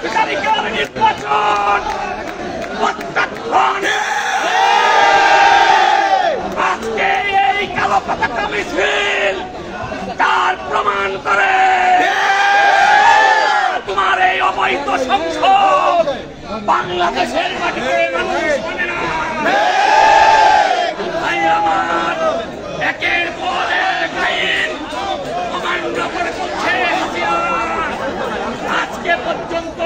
তারিখের নির্বাচন প্রত্যাখ্যানে আজকে এই কালো পতাকা মিছিল তার প্রমাণ করে তোমার এই অবৈধ সংসদ বাংলাদেশের মাটিতে মানুষ মানে না। আমার একের পর এক আইন অমান্য করে চলছে হাসিনা। আজকে পর্যন্ত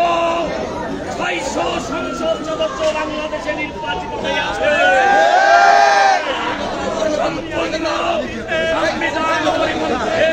600 সংসদ সদস্য বাংলাদেশে নির্বাচিত হয়েছে। সম্পূর্ণ সংবিধান পরিপন্থী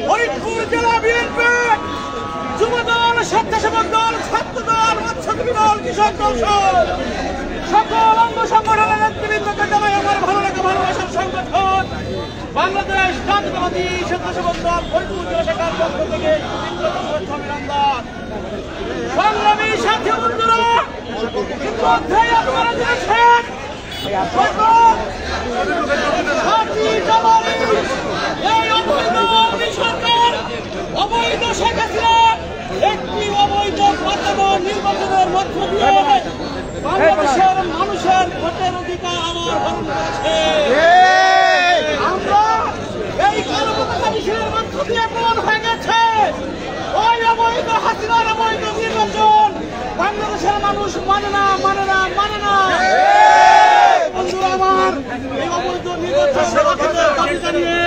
ফরিদপুর জেলা বিএনপি যুবদল, স্বেচ্ছাসেবক দল, ছাত্র দল, মৎস্যজীবী দল, কৃষক দল সকল অঙ্গ সংগঠনের নেতৃবৃন্দকে জানাই আমার ভালো লাগা ভালোবাসার সংগঠন বাংলাদেশ জাতীয়তাবাদী স্বেচ্ছাসেবক দল ফরিদপুর জেলা শাখার পক্ষ থেকে অভিনন্দন। সংগ্রামী সাথী বন্ধুরা, ইতিমধ্যেই আপনারা জেনেছেন এই অবৈধ সরকার অবৈধ শেখ হাসিনা একটি অবৈধ পাতানো নির্বাচনের মধ্য দিয়ে বাংলাদেশের মানুষের ভোটের অধিকার আমার হরণ করেছে। আমরা এই কালো পতাকা মিছিলের মধ্য দিয়ে প্রমাণ হয়ে গেছে ওই অবৈধ হাসিনার অবৈধ নির্বাচন বাংলাদেশের মানুষ মানে না, মানে না, মানে না। বন্ধুরা আমার, এই অবৈধ নির্বাচন দাবি জানিয়ে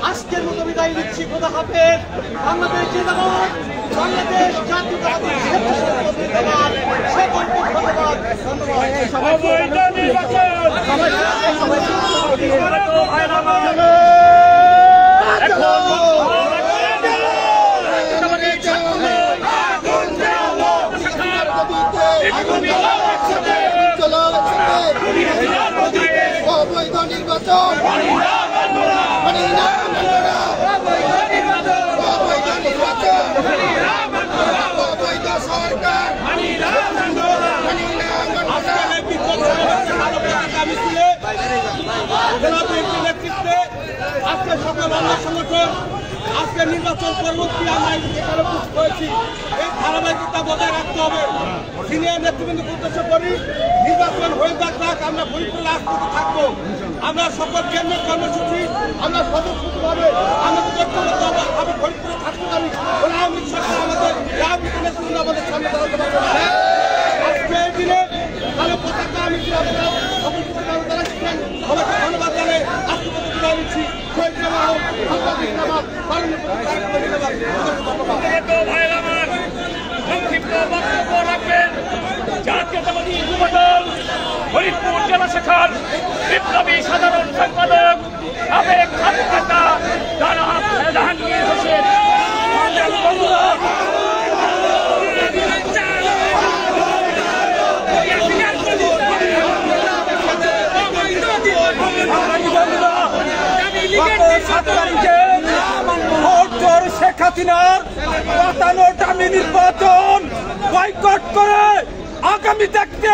আজকের মতো বিদায় নিচ্ছি। খোদা হাফেজ। বাংলাদেশ জিন্দাবাদ, বাংলাদেশ জাতীয়তাবাদী জিন্দাবাদ। সকলকে ধন্যবাদ। অবৈধ নির্বাচন অবৈধ সরকার নেতৃত্বে আজকে সকল অঙ্গ সংগঠন আজকে নির্বাচন পরবর্তী আমরা হয়েছি। এই ধারাবাহিকতা বজায় রাখতে হবে। সিনিয়র নেতৃবৃন্দ উদ্দেশ্য করি নির্বাচন হয়ে যাক, আমরা ফরিদপুর রাজপথে থাকবো। আমরা সকল কেন্দ্রের কর্মসূচি আমরা স্বতঃস্ফূর্তভাবে আমাদের আমি ফরিদপুরে থাকতে পারি। আওয়ামী সরকার আমাদের রাজনীতি নেতৃবৃন্দ আমাদের সামনে দাঁড়াতে পারবে না। আজকে এই দিনে কালো পতাকা আমি দাঁড়াচ্ছেন সবাইকে ধন্যবাদ জানাই। আজকে কত বিদায় নিচ্ছি। সংক্ষিপ্ত বক্তব্য রাখবেন জাতীয়তাবাদী যুবদল ফরিদপুর জেলা শাখার বিপ্লবী সাধারণ সম্পাদক সাবেক ছাত্রনেতা জনাব জাহাঙ্গীর হোসেন। শেখ হাসিনার পাতানো দামি নির্বাচন বয়কট করে আগামী দেখতে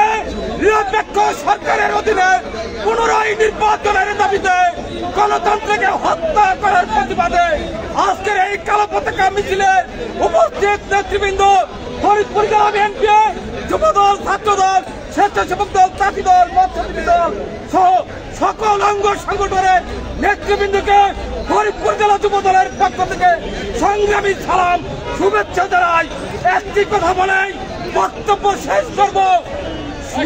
নিরপেক্ষ সরকারের অধীনে পুনরায় নির্বাচনের দাবিতে গণতন্ত্রকে হত্যা করার প্রতিবাদে আজকের এই কালো পতাকা মিছিলে উপস্থিত নেতৃবৃন্দ ফরিদপুর জেলা বিএনপি, যুবদল, ছাত্রদল, স্বেচ্ছাসেবক দল, চাষী দল, মৎস্যজীবী দল সহ সকল অঙ্গ সংগঠনের নেতৃবৃন্দকে ফরিদপুর জেলা যুব দলের পক্ষ থেকে সংগ্রামী সালাম, শুভেচ্ছা জানাই। একটি কথা বলেই বক্তব্য শেষ করব।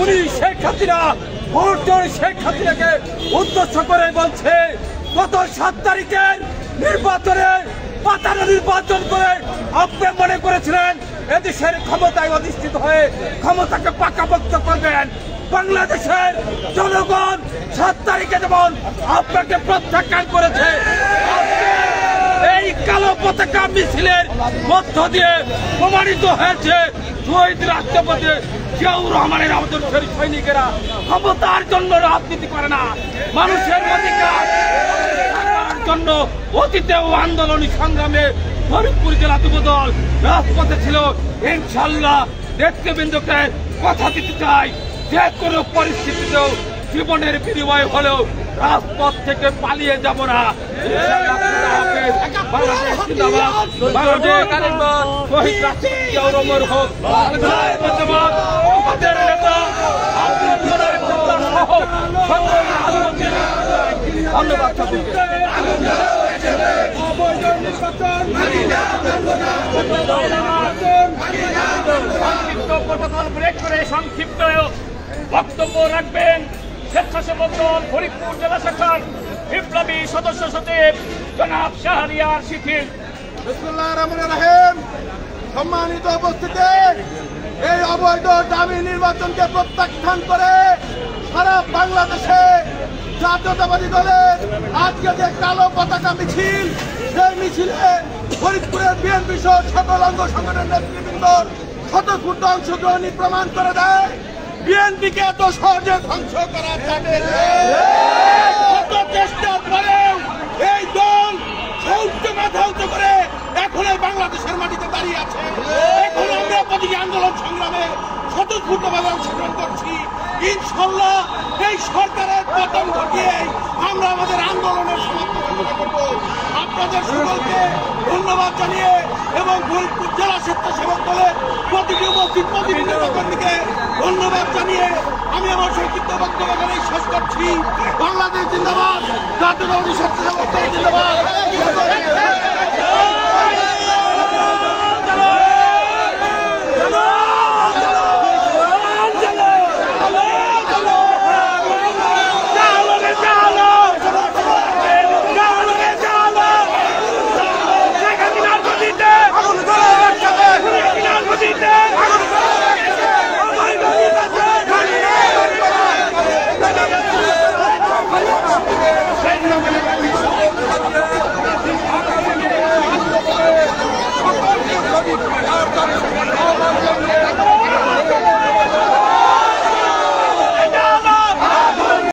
উনি শেখ হাসিনা, ভোটজোর শেখ হাসিনাকে উদ্দেশ্য করে বলছে, গত 7 তারিখের নির্বাচনে পাতানো নির্বাচন করে আপনি মনে করেছিলেন এদেশের ক্ষমতায় অধিষ্ঠিত হয়ে ক্ষমতাকে পাকাপোক্ত করবেন। বাংলাদেশের জনগণ 7 তারিখে যেমন আপনাকে প্রত্যাখ্যান করেছে, এই কালো পতাকা মিছিলের মধ্য দিয়ে প্রমাণিত হয়েছে শহীদ রাষ্ট্রপতি জিয়াউর রহমানের আমাদের সৈনিকেরা ক্ষমতার জন্য রাজনীতি করে না, মানুষের অধিকার জন্য অতীতেও আন্দোলনী সংগ্রামে ফরিদপুর জেলা যুবদল রাজপথে ছিল। ইনশাল্লাহ নেতৃবৃন্দকে কথা দিতে চাই, যে কোনো পরিস্থিতিতেও জীবনের বিনিময় হলেও রাজপথ থেকে পালিয়ে যাব না। বাংলাদেশ জিন্দাবাদ, বাংলাদেশ শহীদ রাষ্ট্রপতি জিয়াউর রহমান হোক। আমাদের নেতা ধন্যবাদ। প্রটোকল ব্রেক করে সংক্ষিপ্ত বক্তব্য রাখবেন স্বেচ্ছাসেবক দল ফরিদপুর জেলা শাখার বিপ্লবী সদস্য সচিব জনাব শাহরিয়ার শিথিল। বিসমিল্লাহির রহমানির রহিম। সম্মানিত উপস্থিতি, এই অবৈধ দামি নির্বাচনকে প্রত্যাখ্যান করে সারা বাংলাদেশে জাতীয়তাবাদী দলের আজকে যে কালো পতাকা মিছিল, সেই মিছিলে ফরিদপুরের বিএনপি সহ সকল অঙ্গ সংগঠনের নেতৃবৃন্দ স্বতঃস্ফূর্ত অংশগ্রহণী প্রমাণ করে দেয় বিএনপিকে এত সহজে ধ্বংস করা যাবে না। কত চেষ্টার পরেও এই দল সৌর্য মাথা উঁচু করে এখন এই বাংলাদেশের মাটিতে দাঁড়িয়ে আছে। এখন আমরা প্রতিটি আন্দোলন সংগ্রামে স্বতঃস্ফূর্তভাবে অংশগ্রহণ করছি। ইনশাল্লাহ এই সরকারের পতন ঘটিয়ে আমরা আমাদের আন্দোলনের সমাপ্তি ঘোষণা করব। আপনাদের সকলকে ধন্যবাদ জানিয়ে এবং ফরিদপুর জেলা স্বেচ্ছাসেবক দলের প্রতিটি উপস্থিত প্রতিনিধিকে ধন্যবাদ জানিয়ে আমি আমার সংক্ষিপ্ত বক্তব্য এখানেই শেষ করছি। বাংলাদেশ জিন্দাবাদ, জাতীয়তাবাদী স্বেচ্ছাসেবক দল জিন্দাবাদ। Yeah.